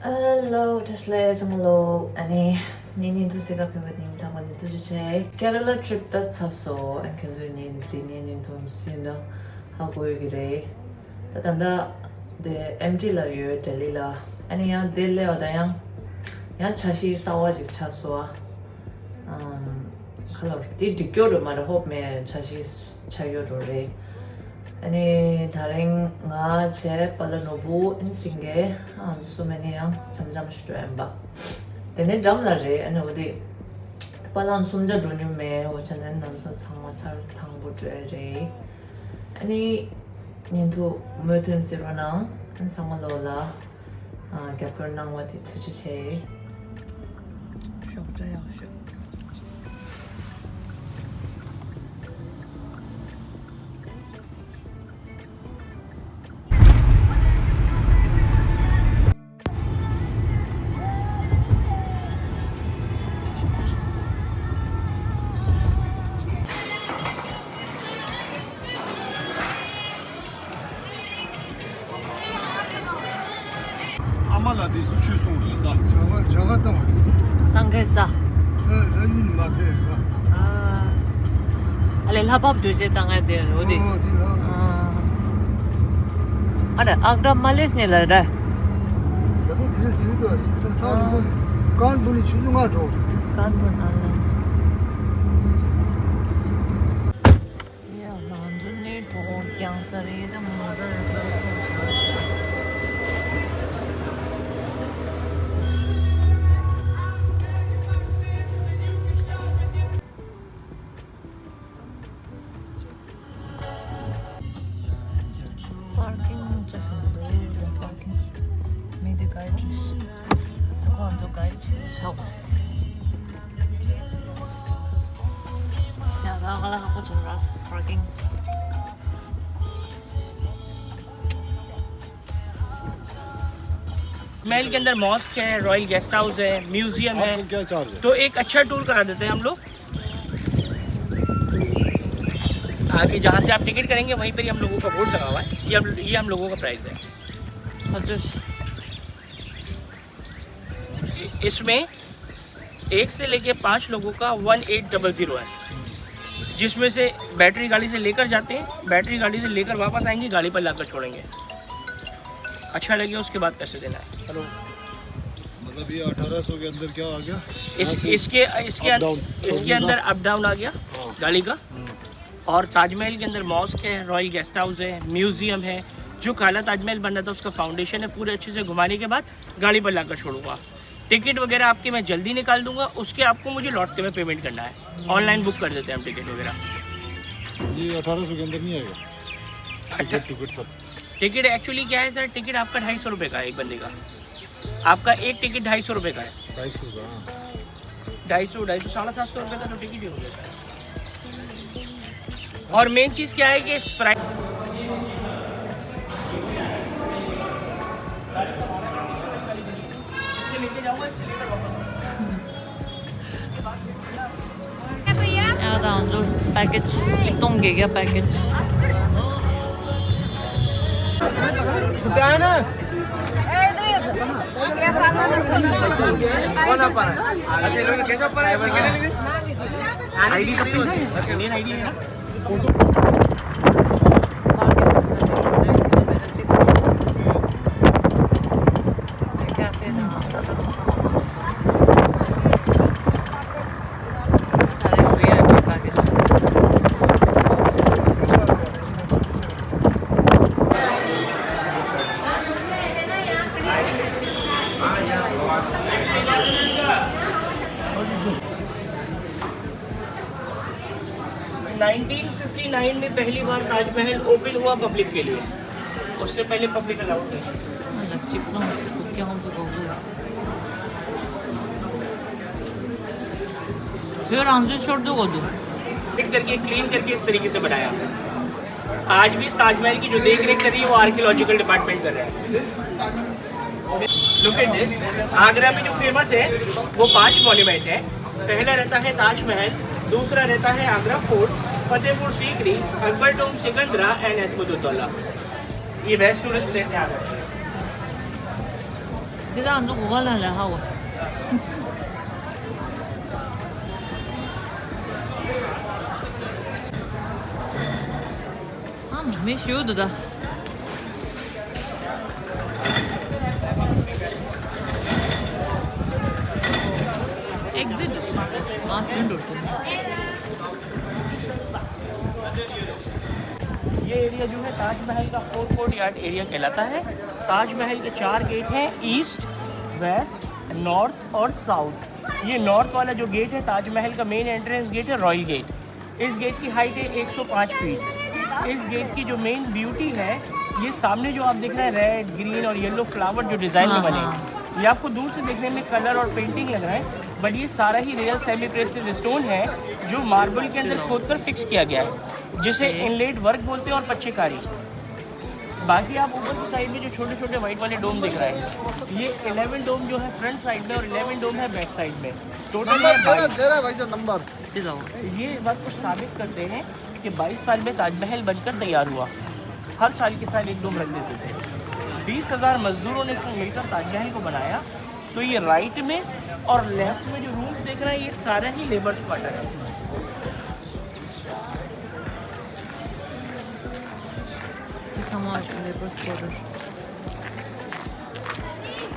Hello, Tesla Samalo. Ani Nini to Sega Pivoting Tawani to Jay. Kerala trip that's also and concerning Linian to Sino. How go you get that under the empty lawyer, Delila. Any young Dele or Dayang Yan Chashi Sawajik Chasua. Color did the good of my hope me Chashi's Chayodore. 아니 다른 제 발라노부 인싱게 so many 잠잠 슈트엠바 근데 잠라제 아니 어디 발란 숨자 돈님에 오전엔 남서 상마살 당보죄제 아니 민도 머튼시로나 상말로라 갭거랑 와디 투지체 쇼자요 쇼 Amala de suçu soruyor sağ. Jagata mı? 상계사 Yun ma pe. 알레 합합 두제 당할 때 어디 Dina. 아래 아그라 말레스네라라 Zaten dire sido ta bu. Kan bunu çuzuma doğru. 간분 알라 야 난준이 더 양살이다 뭐를 Parking just no parking. Made guides. Condo guides house. Ya sagala ako jelas parking. महल के अंदर mask है, royal guest house है, museum है। आपको क्या charge है? तो एक अच्छा टूर करा देते हैं हम लोग। आगे जहाँ से आप टिकट करेंगे वहीं पर ही हम लोगों का बोर्ड लगा हुआ है। ये हम लोगों का प्राइस है। इसमें 1 से लेके 5 लोगों का 1800 है, जिसमें से बैटरी गाड़ी से लेकर जाते हैं, बैटरी गाड़ी से लेकर वापस आएंगे, गाड़ी पर लाकर छोड़ेंगे। अच्छा लगे उसके बाद पैसे देना है। हेलो, मतलब ये 1800 के अंदर क्या आ गया? इसके अंदर अप डाउन आ गया गाड़ी का। और ताजमहल के अंदर मॉस्क है, रॉयल गेस्ट हाउस है, म्यूजियम है। जो काला ताजमहल बन रहा था उसका फाउंडेशन है, पूरे अच्छे से घुमाने के बाद गाड़ी पर लाकर छोड़ूंगा। टिकट वगैरह आपके मैं जल्दी निकाल दूंगा, उसके आपको मुझे लौटते में पेमेंट करना है। ऑनलाइन बुक कर देते हैं हम टिकट वगैरह। ये 1800 के अंदर नहीं आएगा? टिकट सब टिकट एक्चुअली क्या है सर, टिकट आपका 250 रुपये का है एक बंदे का। आपका एक टिकट 250 रुपये का है। 250 का? 250 750 रुपये का तो टिकट ही हो जाता है। और मेन चीज़ क्या है कि स्प्राइट 야나 안줄 पैकेज 똥개 गया पैकेज छुट्टा है ना? कौन आप पर है? अच्छा लोग कैसे पर है? आईडी कब से? मेन आईडी है ना? में पहली बार ताजमहल ओपन हुआ पब्लिक के लिए। उससे पहले पब्लिक अलाउड नहीं। फिर आंसर छोड़ दो को फिट करके क्लीन करके इस तरीके से बनाया। आज भी इस ताजमहल की जो देख रेख कर रही है वो आर्कियोलॉजिकल डिपार्टमेंट कर रहा है। Look at this. आगरा में जो फेमस है वो 5 मॉन्यूमेंट है। पहला रहता है ताजमहल, दूसरा रहता है Agra fort, Fatehpur Sikri, Akbar tomb Sikandra and अहमदुद्दौला। ये बेस्ट टूरिस्ट प्लेस है आगरा। 你让中国人来哈我。没修的的。Exit हाँ ट्रेन रोड ये एरिया जो है ताजमहल का फोर्ट कोर्टयार्ड एरिया कहलाता है। ताजमहल के 4 गेट हैं, ईस्ट, वेस्ट, नॉर्थ और साउथ। ये नॉर्थ वाला जो गेट है ताजमहल का मेन एंट्रेंस गेट है, रॉयल गेट। इस गेट की हाइट है 105 फीट। इस गेट की जो मेन ब्यूटी है, ये सामने जो आप देख रहे हैं रेड, ग्रीन और येलो फ्लावर जो डिज़ाइन में बने हैं, ये आपको दूर से देखने में कलर और पेंटिंग लग रहा है, बट ये सारा ही रियल सेमी प्रेसिस स्टोन है जो मार्बल के अंदर खोदकर फिक्स किया गया है, जिसे इनलेट वर्क बोलते हैं और पच्चीकारी। बाकी आप ऊपर की साइड में जो छोटे छोटे वाइट वाले डोम दिख रहा है, ये 11 डोम जो है फ्रंट साइड में और 11 डोम है बैक साइड में। टोटल ये बात को साबित करते हैं कि 22 साल में ताजमहल बनकर तैयार हुआ। हर साल के साल एक डोम रख देते थे। 20,000 मजदूरों ने मिलकर ताजमहल को बनाया। तो ये राइट में और लेफ्ट में जो रूम्स देख रहे हैं, ये सारा ही लेबर्स क्वार्टर है।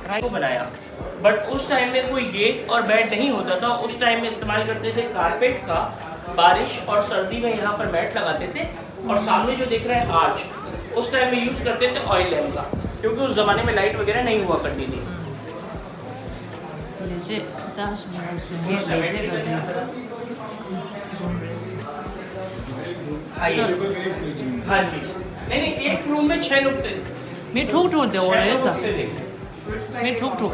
राइट को बनाया, बट उस टाइम में कोई गेट और बेड नहीं होता था। उस टाइम में इस्तेमाल करते थे कारपेट का। बारिश और सर्दी में यहाँ पर मैट लगाते थे। और सामने जो देख रहे हैं आर्च, उस टाइम में यूज़ करते थे ऑयल लैम्प का, क्योंकि उस ज़माने में लाइट वगैरह नहीं हुआ करती थी। हाँ जी, नहीं एक रूम में 6 नुक्ते। मैं ठोक ठोक दे और ऐसा मैं ठोक ठोक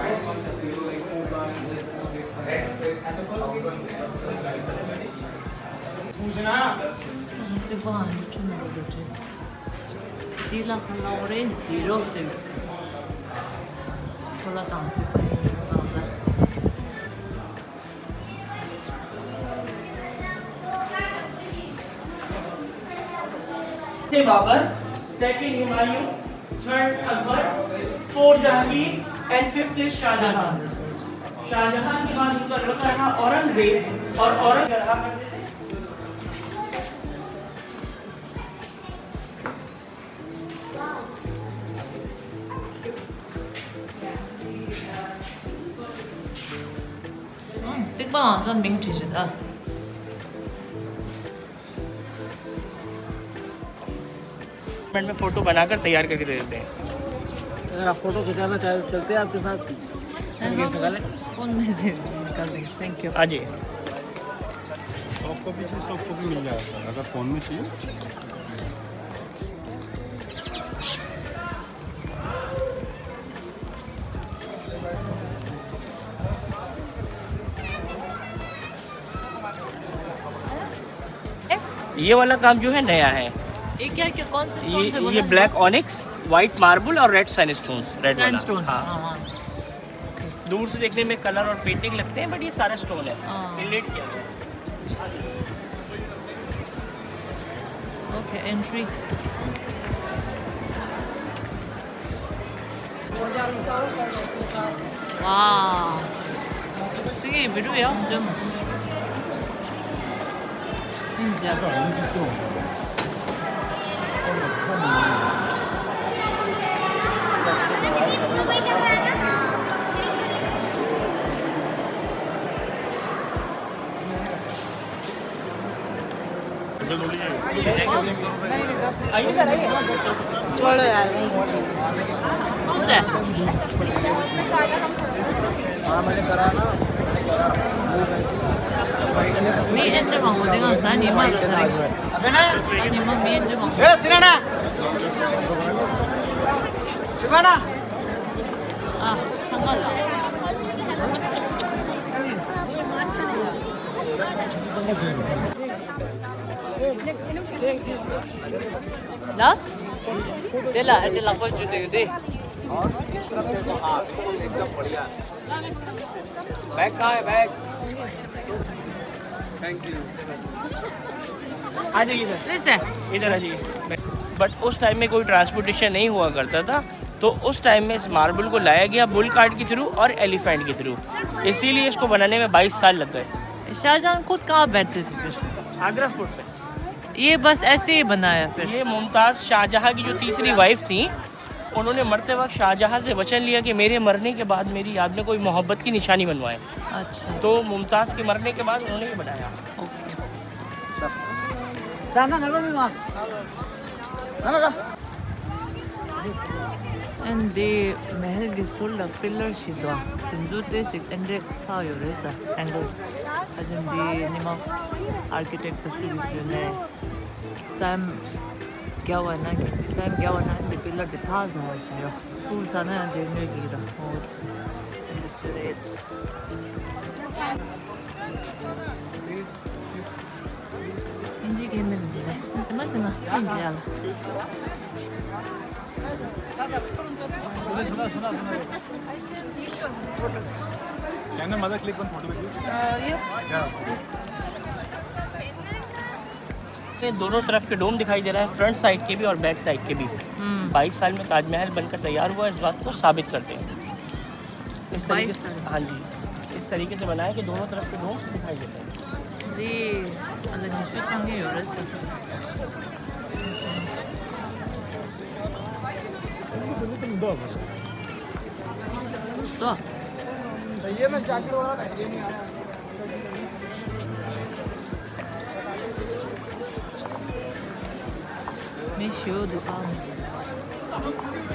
这帮人就这么多的，第二个老人 zero services， 除了当地本地人当的。बाबर, second Humayun, third Akbar, fourth Jahangir and fifth is Shahjahan. Shahjahan के बाद उनका लड़का रहा औरंगजेब और औरंगजेब रहा करते थे।这帮人明体是的。में फोटो बनाकर तैयार करके दे देते हैं। अगर आप फोटो खिंचाना चाहे तो चलते हैं आपके साथ। फोन में से निकाल देंगे। Thank you. हाँ जी, सॉफ्ट कॉपी से सॉफ्ट कॉपी मिल जाएगा अगर फ़ोन में चाहिए। ये वाला काम जो है नया है। ये क्या क्या कौन से स्टोन से बना ये है? ब्लैक ऑनिक्स, वाइट मार्बल और रेड सैंडस्टोन। रेड वाला सैंडस्टोन। हाँ। हाँ। दूर से देखने में कलर और पेंटिंग लगते हैं, बट ये सारा स्टोन है। हाँ। इनलेट किया गया। Okay entry. 와, 되게 미루야 좀. 진짜. आइए सर, आइए। 어때? 미엔즈방 어디 갔어? 니만 니만 미엔즈방. 아, 상관없어. 나? तेला पहुंच दे बैग कहाँ है बैग? Thank you. आ जाइए सर, कैसे इधर आ जाइए। बट उस टाइम में कोई ट्रांसपोर्टेशन नहीं हुआ करता था, तो उस टाइम में इस मार्बल को लाया गया बुल कार्ट के थ्रू और एलिफेंट के थ्रू, इसीलिए इसको बनाने में 22 साल लग गए। शाहजहां खुद कहाँ बैठते थे फिर? आगरा फोर्ट पे। ये बस ऐसे ही बनाया फिर? ये मुमताज़ शाहजहां की जो तीसरी वाइफ थी, उन्होंने मरते वक्त शाहजहां से वचन लिया कि मेरे मरने के बाद मेरी याद में कोई मोहब्बत की निशानी बनवाए। अच्छा। तो मुमताज़ के मरने के बाद उन्होंने ये बनाया। And the महल के सोलह पिलर शिदवा तंजू ते एंड्रे था यो रेसा एंगल अजन दी निमा आर्किटेक्ट तस्वीर ने सैम गयावाना दी पिलर दी था जा है स्कूल साना दे ने गिरा और इंजी के में दे समझना इंजी Can the mother click one photo with you? ये दोनों तरफ के डोम दिखाई दे रहा है, फ्रंट साइड के भी और बैक साइड के भी। 22 साल में ताजमहल बनकर तैयार हुआ, इस बात को साबित करते हैं। इस तरीके से, हाँ जी, इस तरीके से बनाया कि दोनों तरफ के डोम दिखाई देते हैं। जी अल्लाह निश्चित संगे हो रहा तो ये मैं जैकेट वगैरह पहन नहीं आ रहा। मैं शो दुकान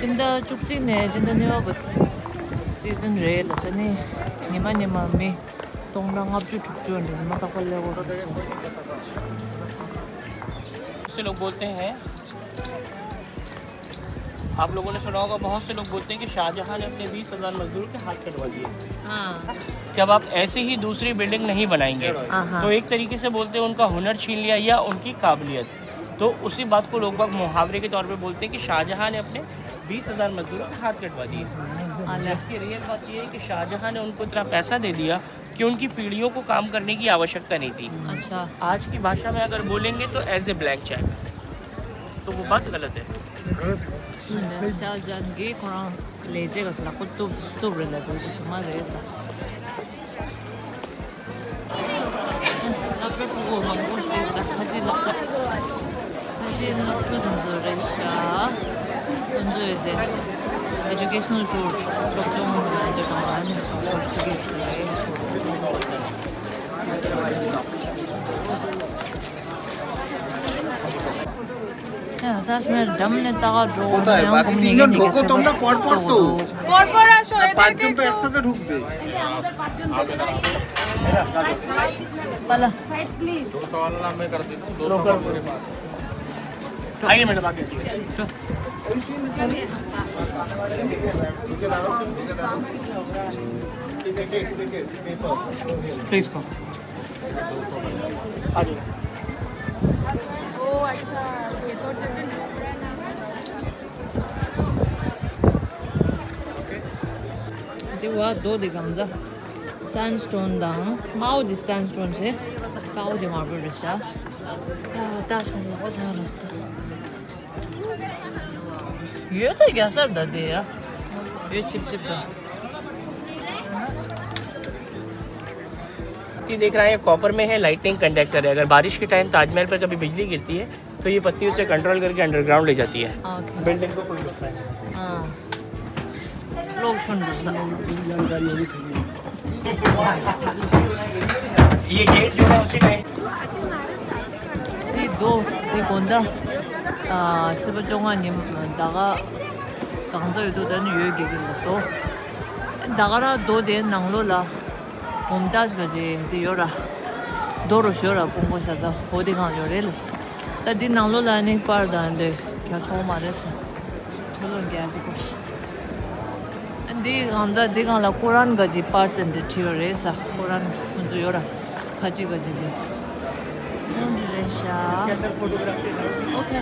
진짜 죽지네 진짜 내가 시즌 레일 सने निमा में 동랑 앞주 죽주는데 निमा 다 걸려고 그랬어। से लोग बोलते हैं, आप लोगों ने सुना होगा, बहुत से लोग बोलते हैं कि शाहजहां ने अपने 20,000 मजदूर के हाथ कटवा दिए। हाँ। जब आप ऐसे ही दूसरी बिल्डिंग नहीं बनाएंगे तो एक तरीके से बोलते हैं उनका हुनर छीन लिया या उनकी काबिलियत। तो उसी बात को लोग बाग मुहावरे के तौर पे बोलते हैं कि शाहजहां ने अपने 20,000 मजदूरों के हाथ कटवा दिए। जबकि रियल बात ये है कि शाहजहां ने उनको इतना पैसा दे दिया कि उनकी पीढ़ियों को काम करने की आवश्यकता नहीं थी। अच्छा। आज की भाषा में अगर बोलेंगे तो एज ए ब्लैंक चेक, तो वो बात गलत है। शाहजहां की कोरान लेजेगा तो कुछ तो बड़ा तो तुम्हारा ऐसा laptop 보고 망고 싶다. 사진 laptop 던져래샤 던져야 돼. 에듀케이셔널 툴 걱정은 안 되고 많이 어떻게 야, 다시면 담내 따가지고 কোথায় বাকি তিনজন ঢোকো তোমরা পর পর তো পরপর আসো পাঁচজন তো একসাথে ঢুকবে 빨라. आइए मैडम आगे। प्लीज कम आ जाइए। ओ अच्छा ये तो देवा दो दिगमजा sandstone dang maudi sandstone che kaudi marble resha ya dash me lo cha rasta ये तो क्या सर दे यार ये चिप का पत्ती देख रहे हैं कॉपर में है, लाइटिंग कंडक्टर है। अगर बारिश के टाइम ताजमहल पर कभी बिजली गिरती है तो ये पत्ती उसे कंट्रोल करके अंडरग्राउंड ले जाती है। बिल्डिंग को कोई नुकसान नहीं। हाँ लोग सुन ये गेट जो है उसी टाइम 이 건다 아 세번종아님 나가 강도에도 되는 유익이길래서 나가라 도된 낭로라 봄다스가지 되어라 도로셔라 본곳에서 어디가 요래랬어 나디 낭로라니 빠르다는데 그냥 처음 말했어 저런 게 아직 없이 네 간다 네가 라 코란 가지 빠르는데 튀어래서 코란 먼저 요라 가지가지네 इसके अंदर फोटोग्राफी है। ओके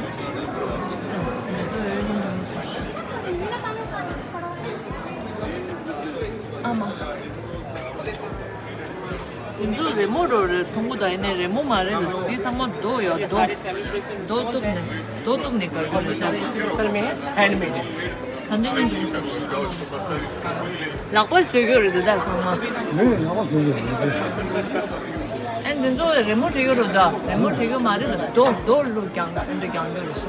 아마 인도 레모를 통보다 이네 레모 말에는 스티 상만 도요 도둑네 걸 거기서 असल में हैंडमेड है। 반대는 좀 lakbay söylüyordu da sonra. Ne yavaş söylüyorum. En gün sonra remote yiyordu da. Remote yiyor marı da doğru önde görüyoruz.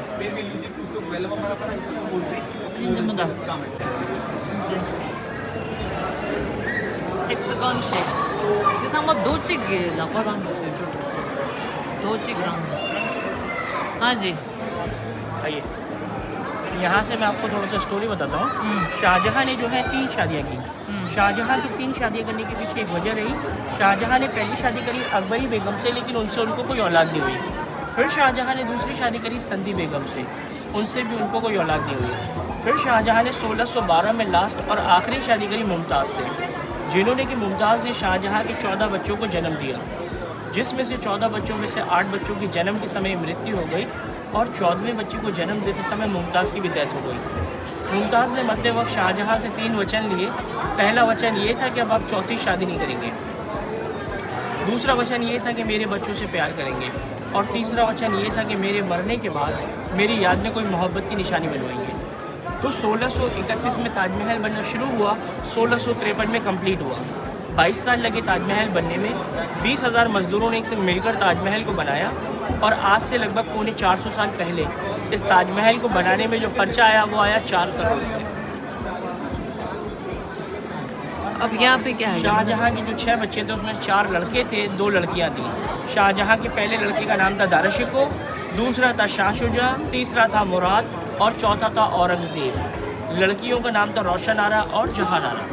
İnce mi da? Hexagon shape. 그래서 한번 노찍 lakbay랑 söylüyordu. 노찍랑. हाजी. आइए यहाँ से मैं आपको थोड़ा सा स्टोरी बताता हूँ। शाहजहाँ ने जो है 3 शादियाँ की। शाहजहाँ की 3 शादियाँ करने के पीछे एक वजह रही। शाहजहाँ ने पहली शादी करी अकबरी बेगम से, लेकिन उनसे उनको कोई औलाद नहीं हुई। फिर शाहजहाँ ने दूसरी शादी करी संदी बेगम से, उनसे भी उनको कोई औलाद नहीं हुई। फिर शाहजहाँ ने 1612 में लास्ट और आखिरी शादी करी मुमताज़ से, जिन्होंने कि मुमताज़ ने शाहजहाँ के 14 बच्चों को जन्म दिया, जिसमें से 14 बच्चों में से 8 बच्चों की जन्म के समय मृत्यु हो गई और 14वें बच्चे को जन्म देते समय मुमताज़ की भी डेथ हो गई। मुमताज़ ने मरते वक्त शाहजहाँ से 3 वचन लिए। पहला वचन ये था कि अब आप चौथी शादी नहीं करेंगे। दूसरा वचन ये था कि मेरे बच्चों से प्यार करेंगे। और तीसरा वचन ये था कि मेरे मरने के बाद मेरी याद में कोई मोहब्बत की निशानी बनवाएंगे। तो 1631 में ताजमहल बनना शुरू हुआ, 1653 में कंप्लीट हुआ। 22 साल लगे ताजमहल बनने में। 20,000 मजदूरों ने एक संग मिलकर ताजमहल को बनाया और आज से लगभग पौने 400 साल पहले इस ताजमहल को बनाने में जो खर्चा आया वो आया 4 करोड़ रुपये। अब यहाँ पे क्या है? शाहजहाँ के जो 6 बच्चे थे उसमें 4 लड़के थे, 2 लड़कियाँ थी। शाहजहाँ के पहले लड़के का नाम था दाराशिको, दूसरा था शाह शुजा, तीसरा था मुराद और चौथा था औरंगज़ेब। लड़कियों का नाम था रोशन आरा और जहान आरा।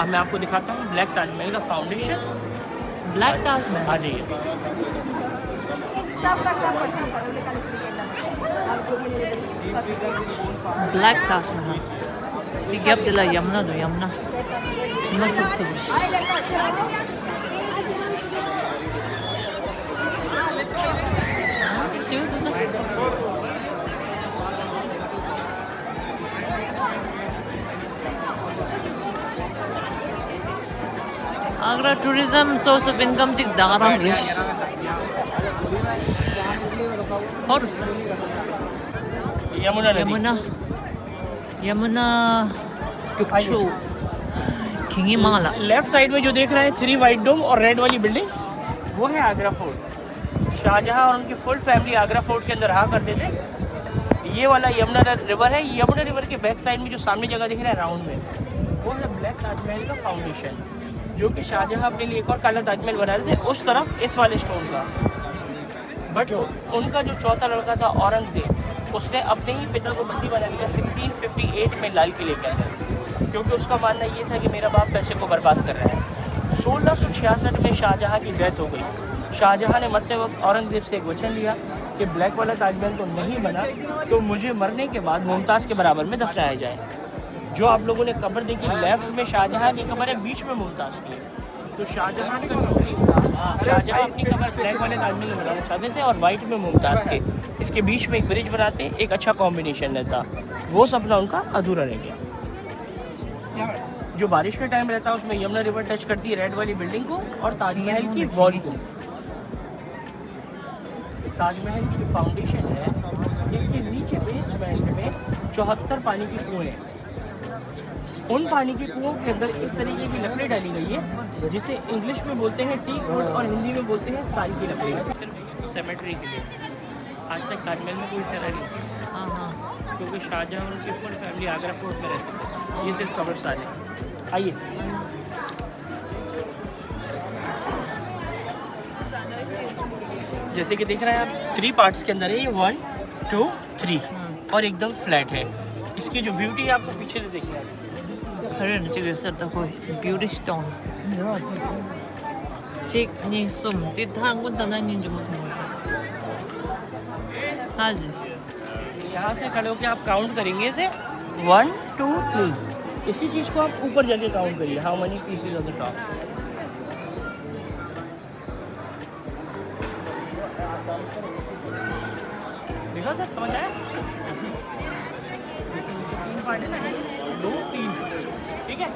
अब मैं आपको दिखाता हूँ ब्लैक ताजमहल का फाउंडेशन। ब्लैक ताजमहल आ जाइए। Black Taj Mahal Ligap dila yamna do yamna. Chima subsubush. Agra tourism source of income chik daram rish. Horse. Yamuna नदी। यमुना टुकचू खिंगी माला। लेफ्ट साइड में जो देख रहे हैं 3 वाइट डोम और रेड वाली बिल्डिंग, वो है आगरा फोर्ट। शाहजहाँ और उनकी फुल फैमिली आगरा फोर्ट के अंदर रहा करते थे। ये वाला यमुना रिवर है। यमुना रिवर के बैक साइड में जो सामने जगह दिख रहा है राउंड में, वो है ब्लैक ताजमहल का फाउंडेशन, जो कि शाहजहाँ अपने लिए एक और काला ताजमहल बना रहे थे उस तरफ इस वाले स्टोन का। बट उनका जो चौथा लड़का था औरंगज़ेब, उसने अपने ही पिता को बंदी बना लिया 1658 में लाल किले के अंदर, क्योंकि उसका मानना ये था कि मेरा बाप पैसे को बर्बाद कर रहा है। 1666 में शाहजहाँ की डेथ हो गई। शाहजहाँ ने मरते वक्त औरंगज़ेब से एक वचन लिया कि ब्लैक वाला ताजमहल तो नहीं बना तो मुझे मरने के बाद मुमताज़ के बराबर में दफनाया जाए। जो आप लोगों ने कब्र देखी लेफ्ट में शाहजहाँ की कब्र है, बीच में मुमताज़ की। तो शाहजहाँ अपनी कब्र ब्लैक वाले ताजमहल में बनाना चाहते थे और वाइट में मुमताज़ के। इसके बीच में एक ब्रिज बनाते, एक अच्छा कॉम्बिनेशन रहता। वो सपना उनका अधूरा रह गया। जो बारिश का टाइम रहता है उसमें यमुना रिवर टच करती है रेड वाली बिल्डिंग को और ताजमहल की वॉल को। इस ताजमहल की जो फाउंडेशन है, इसके नीचे बेसमेंट में 74 पानी की कुएं हैं। उन पानी के कुओं के अंदर इस तरीके की लकड़ी डाली गई है, जिसे इंग्लिश में बोलते हैं टीक वुड और हिंदी में बोलते हैं साल की लकड़ी। सेमेट्री के लिए आज तक ताजमहल में कोई चला नहीं, क्योंकि शाहजहाँ और उनकी फुल फैमिली आगरा फोर्ट में रहती थी। ये सिर्फ कब्रिस्तान है। आइए जैसे कि देख रहे हैं आप 3 पार्ट्स के अंदर है ये 1, 2, 3 और एकदम फ्लैट है। इसकी जो ब्यूटी है आपको पीछे से देखना है। 그런 집에서도 거의 beauty stones. 직니 숨 띠타한 군다 난인 줄 못했어. 하지. यहाँ से खड़े होकर आप काउंट करेंगे इसे 1, 2, 3। इसी चीज़ को आप ऊपर जाके काउंट करिए, how many pieces on the top. देखा था, समझ आया? 2, 3, ठीक है।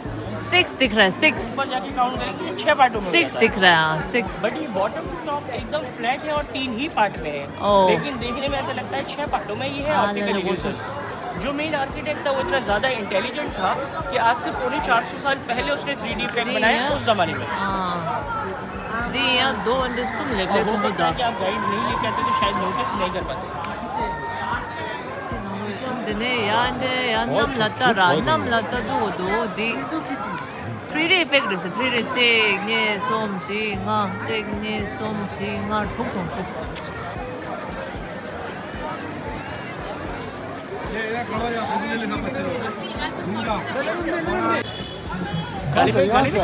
6 दिख रहा है 6 ऊपर जाके काउंट करेंगे 6 पार्टों में 6 दिख रहा है 6 बट ये बॉटम टॉप एकदम फ्लैट है और 3 ही पार्ट में है। ओह। लेकिन देखने में ऐसा लगता है 6 पार्टों में ये है ऑप्टिकल इल्यूजन। जो मेन आर्किटेक्ट था वो इतना ज़्यादा इंटेलिजेंट था कि आज से पौने 400 साल पहले उसने 3D इफेक्ट बनाया उस ज़माने में। दी या दो अंडे सुन ले और हो सकता है कि आप गाइड नहीं लेके आते तो शायद नोटिस नहीं कर पाते। 근데 야인데 야남 났다 라남 났다 도도 디 3D effect 있어. 3D 찍니 솜싱아 찍니 솜싱아 통통통. गाड़ी पे 프랑스